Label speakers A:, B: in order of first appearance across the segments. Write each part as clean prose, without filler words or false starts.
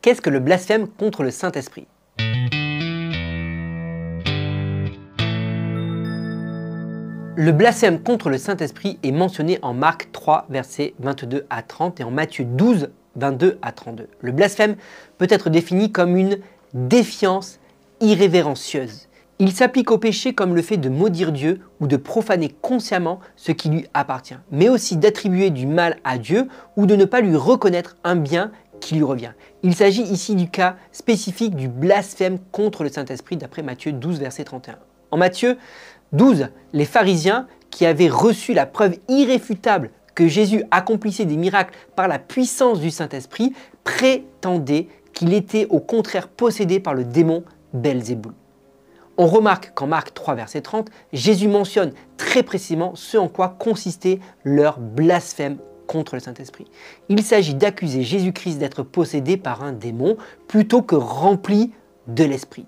A: Qu'est-ce que le blasphème contre le Saint-Esprit? Le blasphème contre le Saint-Esprit est mentionné en Marc 3, versets 22 à 30 et en Matthieu 12, 22 à 32. Le blasphème peut être défini comme une défiance irrévérencieuse. Il s'applique au péché comme le fait de maudire Dieu ou de profaner consciemment ce qui lui appartient, mais aussi d'attribuer du mal à Dieu ou de ne pas lui reconnaître un bien qui lui revient. Il s'agit ici du cas spécifique du blasphème contre le Saint-Esprit d'après Matthieu 12, verset 31. En Matthieu 12, les pharisiens qui avaient reçu la preuve irréfutable que Jésus accomplissait des miracles par la puissance du Saint-Esprit prétendaient qu'il était au contraire possédé par le démon Belzéboul. On remarque qu'en Marc 3, verset 30, Jésus mentionne très précisément ce en quoi consistait leur blasphème contre le Saint-Esprit. Il s'agit d'accuser Jésus-Christ d'être possédé par un démon plutôt que rempli de l'Esprit.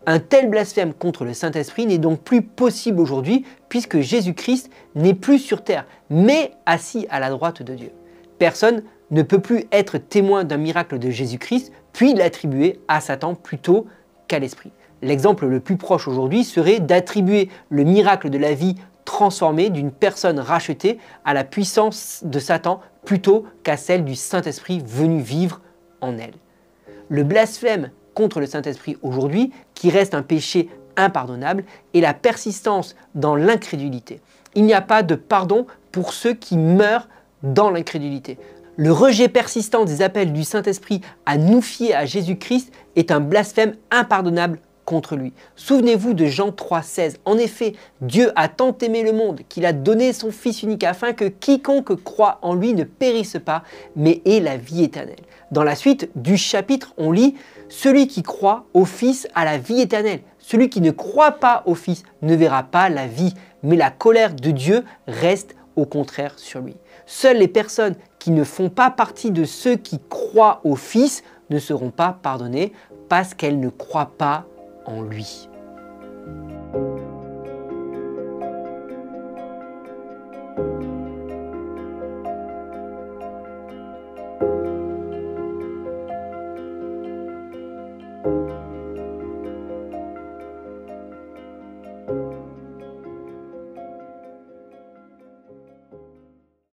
A: Un tel blasphème contre le Saint-Esprit n'est donc plus possible aujourd'hui puisque Jésus-Christ n'est plus sur terre, mais assis à la droite de Dieu. Personne ne peut plus être témoin d'un miracle de Jésus-Christ puis l'attribuer à Satan plutôt qu'à l'Esprit. L'exemple le plus proche aujourd'hui serait d'attribuer le miracle de la vie transformée d'une personne rachetée à la puissance de Satan plutôt qu'à celle du Saint-Esprit venu vivre en elle. Le blasphème contre le Saint-Esprit aujourd'hui, qui reste un péché impardonnable, est la persistance dans l'incrédulité. Il n'y a pas de pardon pour ceux qui meurent dans l'incrédulité. Le rejet persistant des appels du Saint-Esprit à nous fier à Jésus-Christ est un blasphème impardonnable contre lui. Souvenez-vous de Jean 3,16. En effet, Dieu a tant aimé le monde qu'il a donné son Fils unique afin que quiconque croit en lui ne périsse pas, mais ait la vie éternelle. Dans la suite du chapitre, on lit « Celui qui croit au Fils a la vie éternelle. Celui qui ne croit pas au Fils ne verra pas la vie, mais la colère de Dieu reste au contraire sur lui. » Seules les personnes qui ne font pas partie de ceux qui croient au Fils ne seront pas pardonnées parce qu'elles ne croient pas en lui.